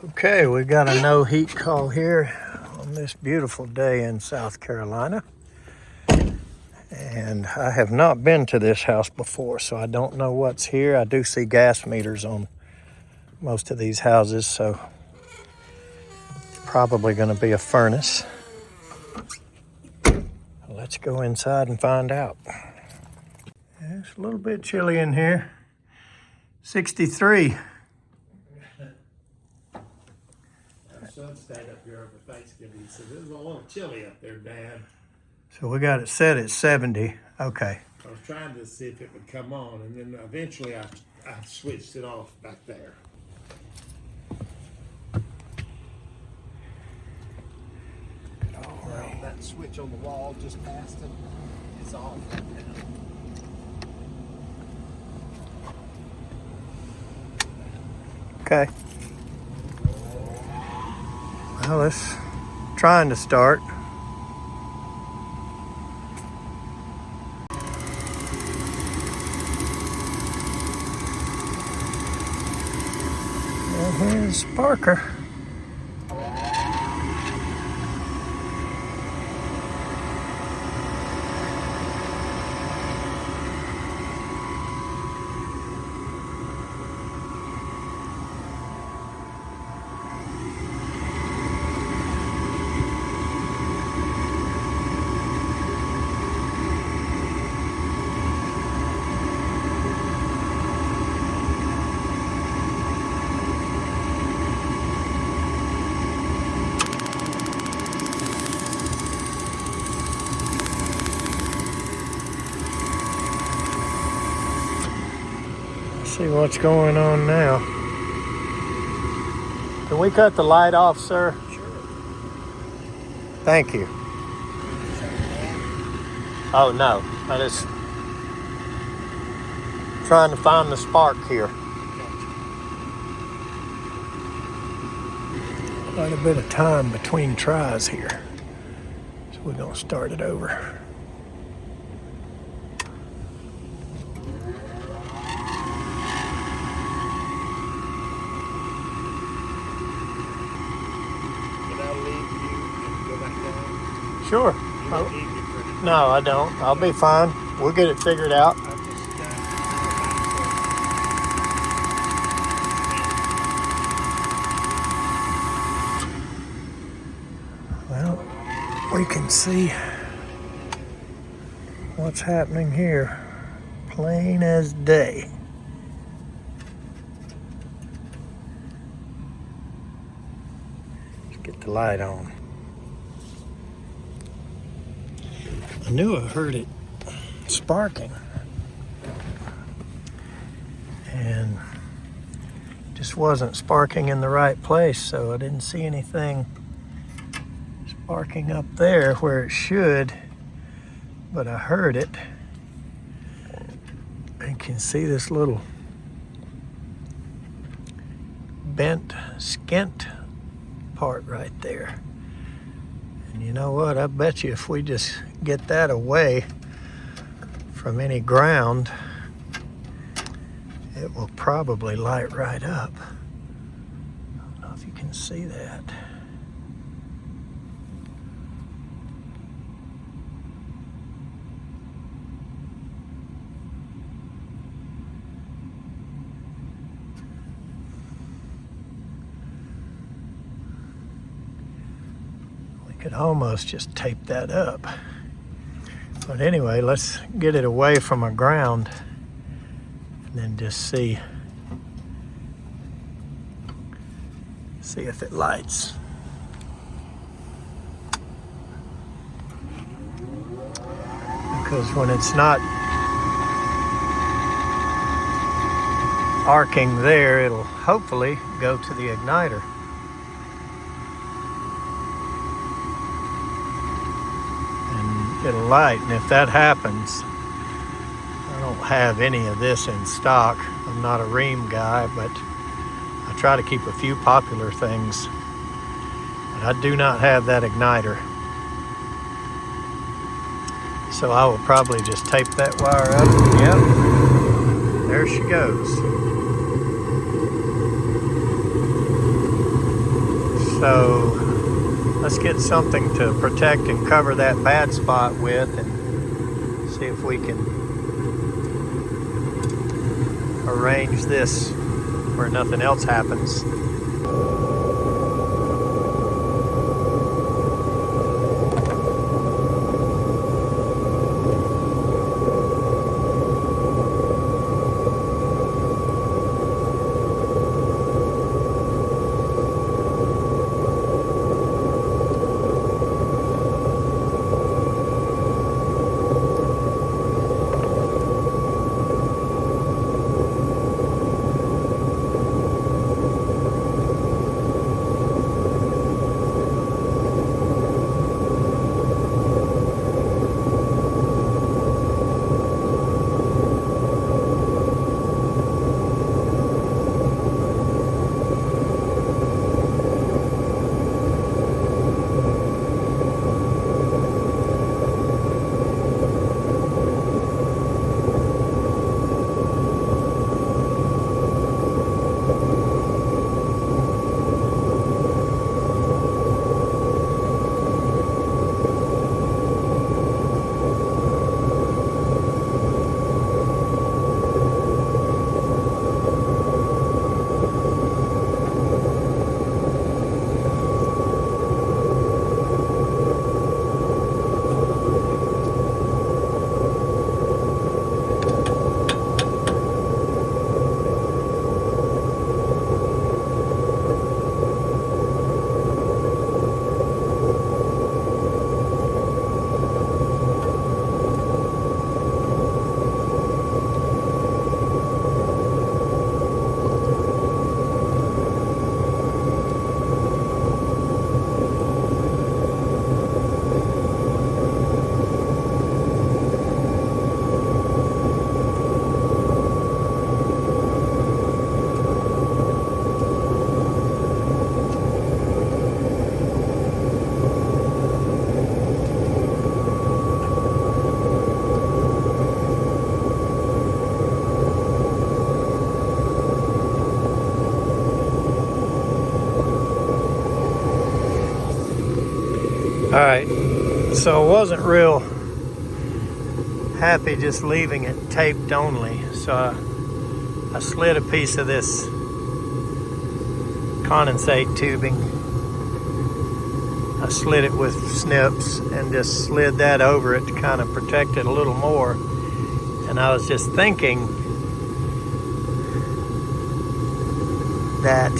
Okay, we got a no heat call here on this beautiful day in South Carolina. And I have not been to this house before, so I don't know what's here. I do see gas meters on most of these houses, so it's probably going to be a furnace. Let's go inside and find out. It's a little bit chilly in here. 63. Son stayed up here over Thanksgiving. He said, "It was a little chilly up there, Dad." So we got it set at 70. Okay. I was trying to see if it would come on, and then eventually I switched it off back there. Well, that switch on the wall just past it is off right now. Okay. Well, it's trying to start. And here's Parker. See what's going on now. Can we cut the light off, sir? Sure. Thank you. Oh no, I just trying to find the spark here. Quite a bit of time between tries here. So we're gonna start it over. Sure. No, I don't. I'll be fine. We'll get it figured out. Well, we can see what's happening here. Plain as day. Let's get the light on. I knew I heard it sparking, and just wasn't sparking in the right place, so I didn't see anything sparking up there where it should, but I heard it. And can see this little bent skint part right there. And you know what? I bet you if we just get that away from any ground, it will probably light right up. I don't know if you can see that. Could almost just tape that up. But anyway, let's get it away from a ground and then just see if it lights. Because when it's not arcing there, it'll hopefully go to the igniter. It'll light, and if that happens, I don't have any of this in stock. I'm not a Rheem guy, but I try to keep a few popular things. But I do not have that igniter. So I will probably just tape that wire up. Yep, there she goes. So let's get something to protect and cover that bad spot with, and see if we can arrange this where nothing else happens. All right, so I wasn't real happy just leaving it taped only. So I slid a piece of this condensate tubing. I slid it with snips and just slid that over it to kind of protect it a little more. And I was just thinking that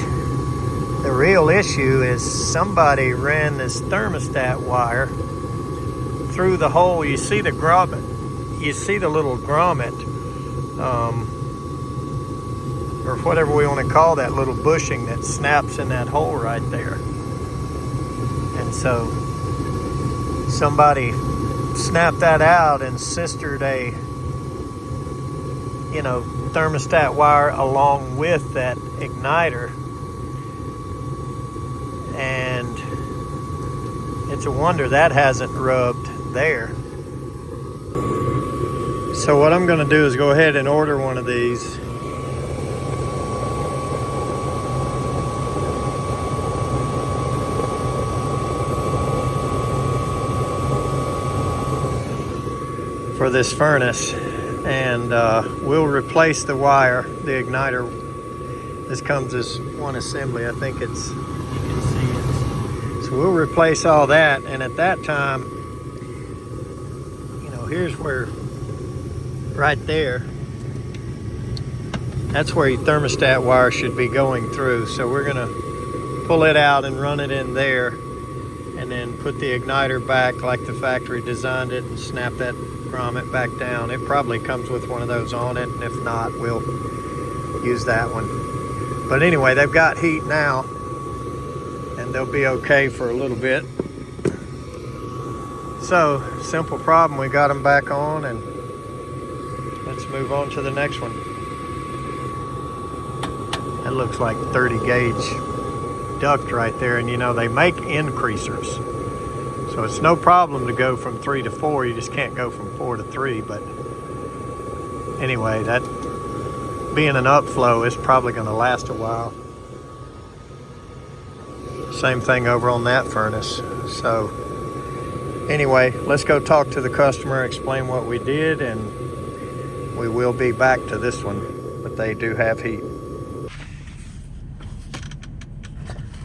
the real issue is somebody ran this thermostat wire through the hole. You see the grommet, you see the little grommet, or whatever we want to call that little bushing that snaps in that hole right there. And so somebody snapped that out and sistered a, thermostat wire along with that igniter. And it's a wonder that hasn't rubbed there. So what I'm going to do is go ahead and order one of these. For this furnace, and we'll replace the wire, the igniter. This comes as one assembly. I think it's, you can see it. So we'll replace all that, and at that time, here's where, right there, that's where your thermostat wire should be going through. So we're gonna pull it out and run it in there, and then put the igniter back like the factory designed it and snap that grommet back down. It probably comes with one of those on it, and if not, we'll use that one. But anyway, they've got heat now, and they'll be okay for a little bit. So, simple problem, we got them back on, and let's move on to the next one. That looks like 30 gauge duct right there, and they make increasers. So it's no problem to go from 3 to 4, you just can't go from 4 to 3, but anyway, that being an upflow is probably gonna last a while. Same thing over on that furnace. So anyway, let's go talk to the customer, explain what we did, and we will be back to this one, but they do have heat.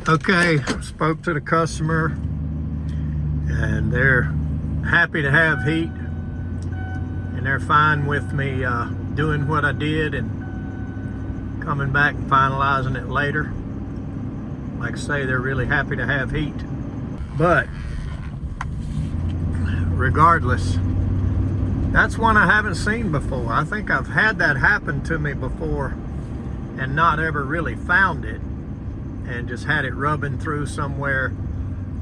Okay, spoke to the customer and they're happy to have heat, and they're fine with me doing what I did and coming back and finalizing it later. Like I say, they're really happy to have heat. But regardless, that's one I haven't seen before. I think I've had that happen to me before and not ever really found it, and just had it rubbing through somewhere.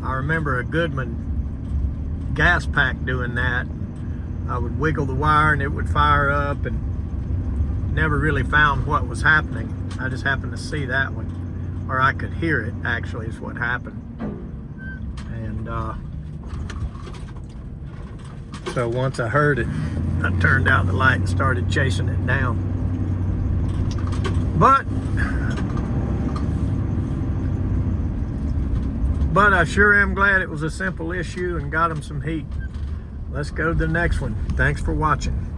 I remember a Goodman gas pack doing that. I would wiggle the wire and it would fire up, and never really found what was happening. I just happened to see that one, or I could hear it actually is what happened. And so once I heard it, I turned out the light and started chasing it down. But I sure am glad it was a simple issue and got them some heat. Let's go to the next one. Thanks for watching.